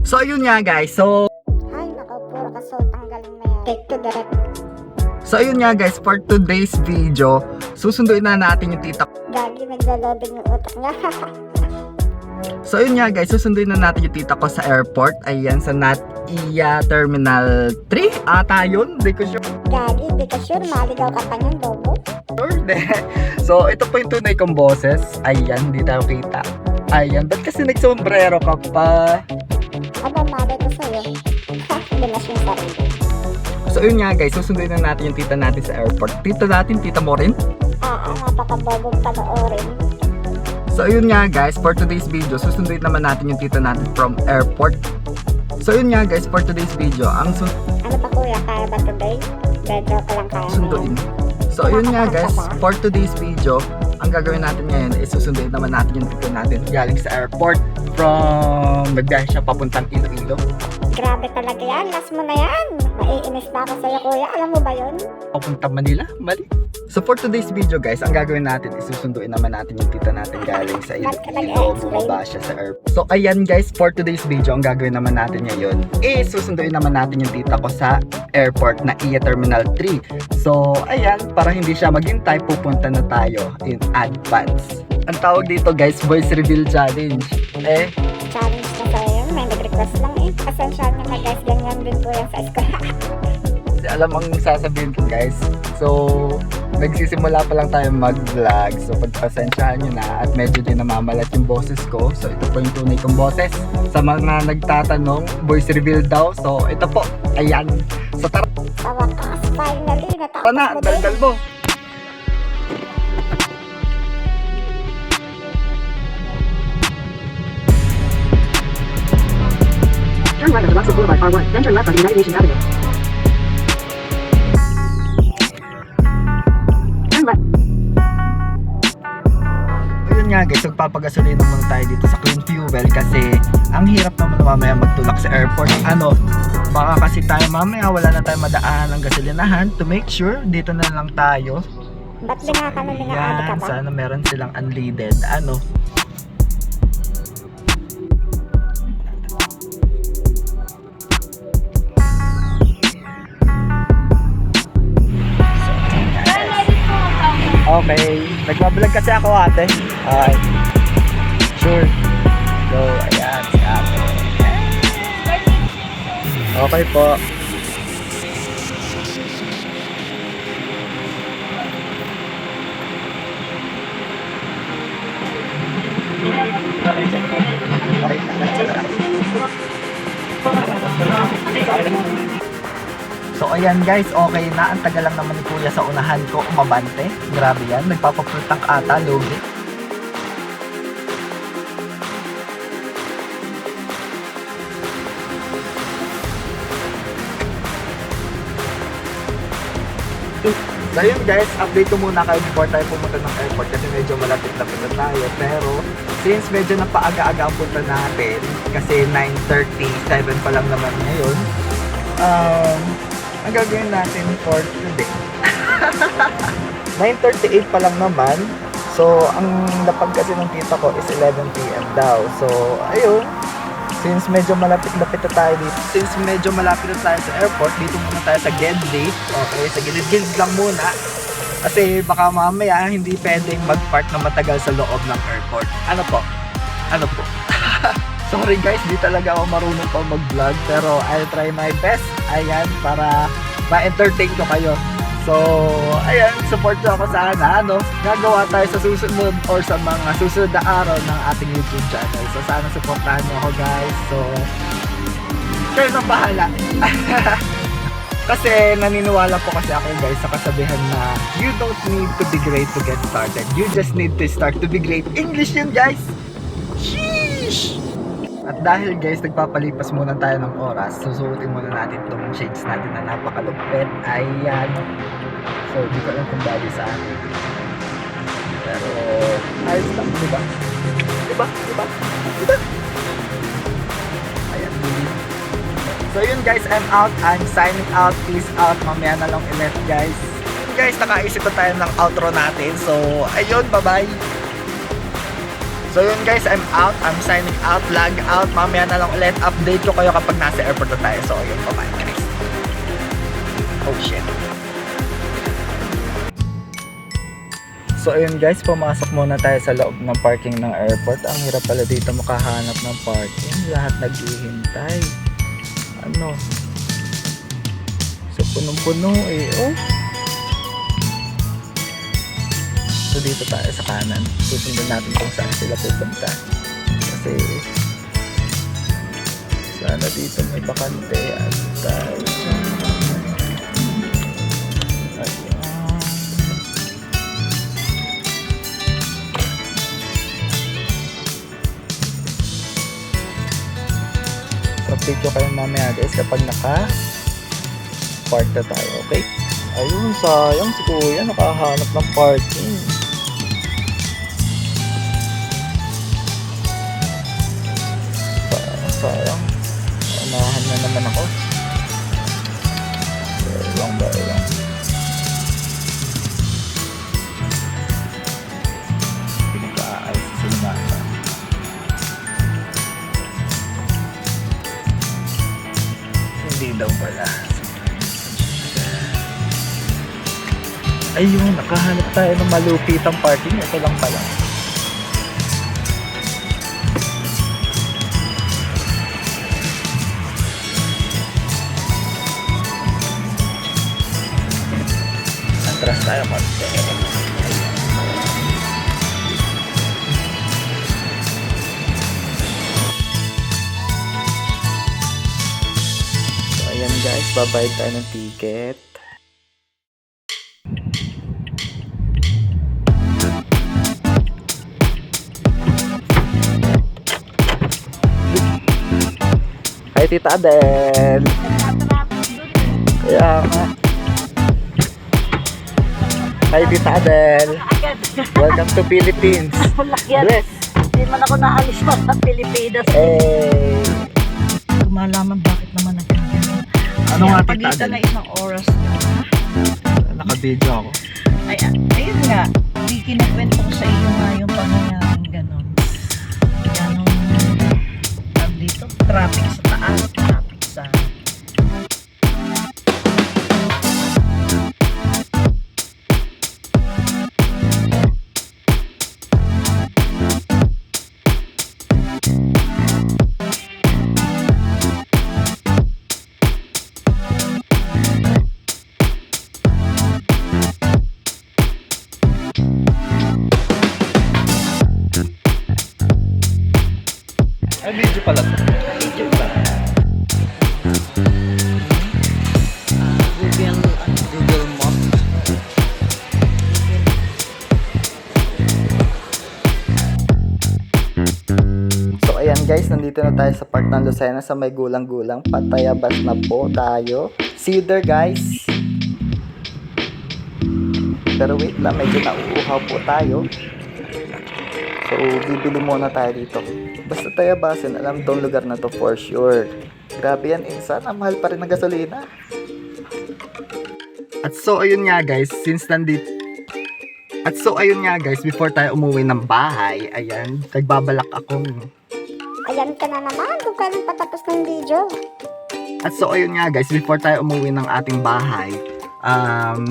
So ayun nga guys, Ay, nakaw, puro ka so tanggalin mo yan. Take to direct. So ayun nga guys, for today's video, susunduin na natin yung tita ko. Gagi, naglaloding yung utak niya. So ayun nga guys, susunduin na natin yung tita ko sa airport. Ayan, sa NATIA Terminal 3 ata yun, di ko sure. Gagi, di ka sure, maligaw ka pa niyan, bobo. So ito po yung tunay kong boses. Ayan, di tayo kita. Ayan, ba't kasi nagsombrero ka pa? Aba, mali ko sa'yo. Ha, binas yung sarili. So yun nga guys, susunduin na natin yung tita natin sa airport. Tita natin, tita mo rin? Napakabobong panoorin. So yun nga guys, for today's video, susunduin naman natin yung tita natin from airport. So yun nga guys, for today's video, ang Ano pa kuya, kaya ba today? Bedro ko lang kaya. sunduin. So yun nga guys, for today's video, ang gagawin natin ngayon is susunduin naman natin yung tita natin galing sa airport from nagbiyahe siya papuntang Iloilo. Grabe talaga yan, last mo na yan. Maiinis na ako sa'yo kuya, alam mo ba yun? Papuntang Manila, mali. So for today's video guys, ang gagawin natin is susunduin naman natin yung tita natin galing sa Iloilo. Bumaba siya sa airport. So ayan guys, for today's video, ang gagawin naman natin ngayon is susunduin naman natin yung tita ko sa airport na NATIA Terminal 3. So ayan, para hindi siya maghintay, pupunta na tayo in advance. Ang tawag dito guys, voice reveal challenge. Challenge na sa'yo yun, may nag-request lang eh. Pasensya nyo na guys, ganyan din po yan sa school. Alam ang sasabihin ko guys. So, nagsisimula pa lang tayo mag-vlog. So, pagpasensyahan nyo na at medyo din namamalat yung boses ko. So, ito po yung tunay kong boses. Sa mga nagtatanong, voice reveal daw. So, ito po. Ayan. So, tara Sa wakas, finally, natapos na. mo din. Daldal mo. Turn right on Roxas Boulevard R1, then turn left on United Nations Avenue. Turn left. Ayun nga guys, magpapagasolina muna tayo dito sa Clean Fuel kasi ang hirap naman mamaya magtulak sa airport. Baka kasi tayo mamaya wala na tayo madaan ng gasolinahan. To make sure, dito na lang tayo. Ba't binaka na adik ka Yan, ba? sana meron silang unleaded. Okay, nagbablog kasi ako ate. Okay. Sure. So, ayan si ate. Okay po. So ayan guys, okay na. Ang tagal lang naman ni kuya sa unahan ko umabante. Grabe yan, nagpapapultang ata, logi. So yun guys, update ko muna kayo before tayo pumunta ng airport kasi medyo malapit-lapit na tayo. Pero since medyo napaaga-aga ang punta natin, kasi 9:37 pa lang naman ngayon, ang gagawin natin for today 9:38 pa lang naman. So ang lapag kasi ng tita ko is 11 PM daw. So ayun, since medyo malapit-lapit na tayo dito, since medyo malapit na tayo sa airport, dito muna tayo sa gate. Okay, sa gilid-gilid lang muna kasi baka mamaya hindi pwedeng mag-park na matagal sa loob ng airport. Ano po? Sorry guys, di talaga ako marunong pa mag-vlog, pero I'll try my best. Ayan, para ma-entertain ko kayo. So, ayan, support nyo ako sana, gagawa tayo sa susunod or sa mga susunod na araw ng ating YouTube channel. So, sana supportahan nyo ako guys. So, kayo na bahala. Kasi naniniwala po kasi ako guys sa kasabihan na you don't need to be great to get started. You just need to start to be great. English yun guys! Sheesh! At dahil guys, nagpapalipas muna tayo ng oras, susuotin muna natin itong shades natin na napakalupit. Ayan. So, di ko alam kung bagay sa akin. Pero, ayos lang, diba? Diba? Ayan. So, yun guys, I'm out. I'm signing out. Peace out. Mamaya na lang ulit guys. Guys, nakaisip na tayo ng outro natin. So, ayun, bye-bye. So yun guys, I'm out. I'm signing out. Log out. Mamaya na lang ulit. Update ko kayo kapag nasa airport na tayo. So yun, bye-bye guys. Oh shit. So ayun guys, pumasok muna tayo sa loob ng parking ng airport. Ang hirap pala dito makahanap ng parking. Lahat naghihintay. Ano? So punong-puno eh. Oh. So dito tayo sa kanan. Susundan natin kung saan sila pupunta. Kasi sana dito may bakante at tayo. Update ko kayo mamaya guys kapag naka-park na tayo, okay? Ayun, sayang si kuya nakahanap ng parking. Sayang, unahan na naman ako. Bayang. Pinag-aayos sa lumata. Hindi daw pala. Ayun, nakahanap tayo ng malupitang parking. Ito lang pala. Atras tayo konti. So ayan guys, babayad tayo ng ticket. Hi Tita Adel. Kaya nga. Hi Tita Adel. Welcome to Philippines. Bless. Hindi man ako naalis pa sa Pilipinas. Hey. Malaman bakit naman nagkakaroon. Ano nga Tita Pagitan na Adel? isang oras. Naka-video ako. Ayun nga. Hindi kinakwento ko sa iyo nga yung pangyayaring gano'n. Ganong dito, traffic sa taas, traffic sa... Ay, video pala to. Video ba? Google Map. So ayan guys, nandito na tayo sa park ng Lucena sa may gulang-gulang. Patayabas na po tayo. See you there guys. Pero wait lang, medyo nauuhaw po tayo. So bibili muna tayo dito. Basta Tayabasin, alam tong lugar na to for sure. Grabe yan, insan. Ang mahal pa rin ng gasolina. At so ayun nga guys, before tayo umuwi ng bahay, ayan, nagbabalak akong... Ayan ka na naman kung kailan patapos ng video. At so ayun nga guys, before tayo umuwi ng ating bahay,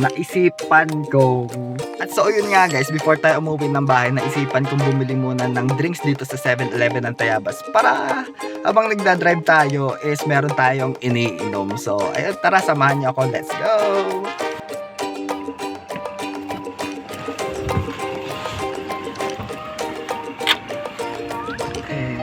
naisipan kong... At so ayun nga guys, before tayo umuwi ng bahay, naisipan kong bumili muna ng drinks dito sa 7-Eleven ng Tayabas para habang nagdadrive tayo is meron tayong iniinom. So ayun, tara samahan niyo ako, let's go! Okay.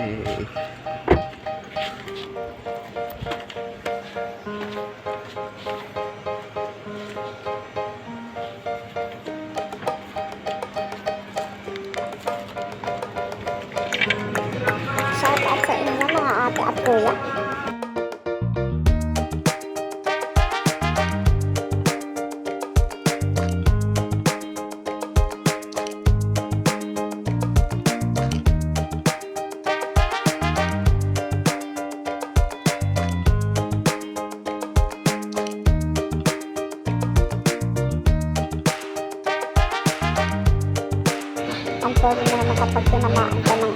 Shout out sa inyo mga ate at kuya. Ang pwede na naman kapag tinamaan ka ng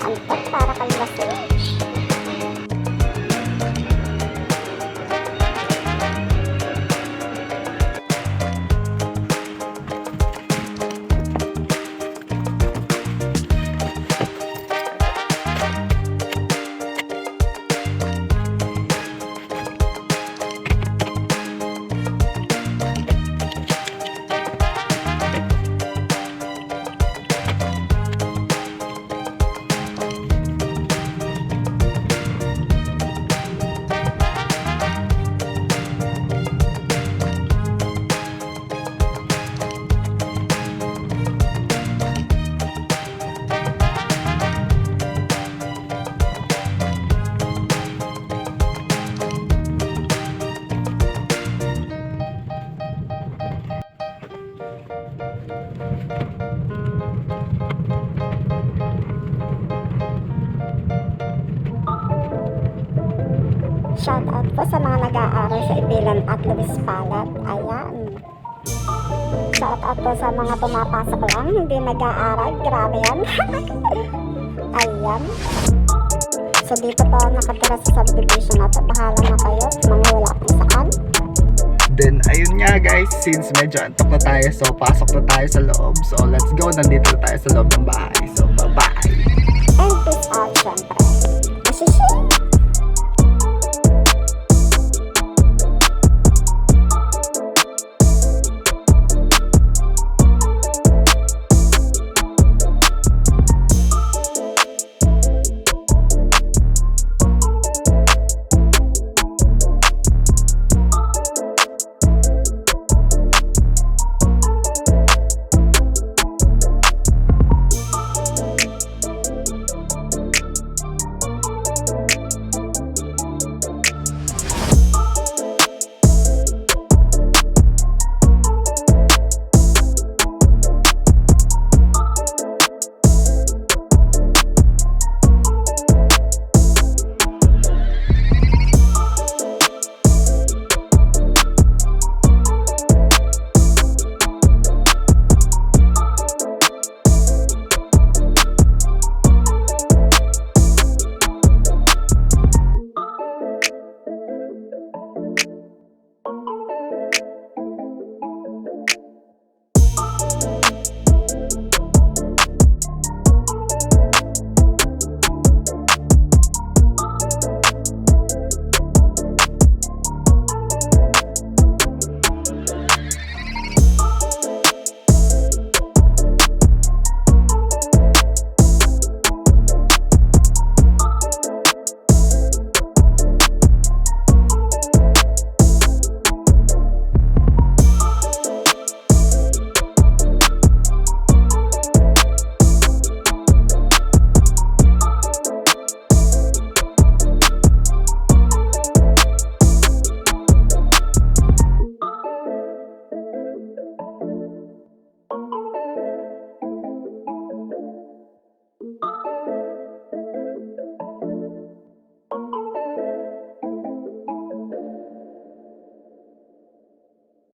Shout out po sa mga nag-aaral sa Ibilan at Luis Palad. Ayan. Shout out po sa mga pumapasok lang, hindi nag-aaral. Grabe yan. Ayan. So dito po nakatira sa subdivision na to. Bahala na kayo. Manghula kung saan. Then, ayun nga guys, since medyo antok na tayo, so pasok na tayo sa loob. So, let's go. Nandito na tayo sa loob ng bahay. So, bye-bye. And peace out syempre.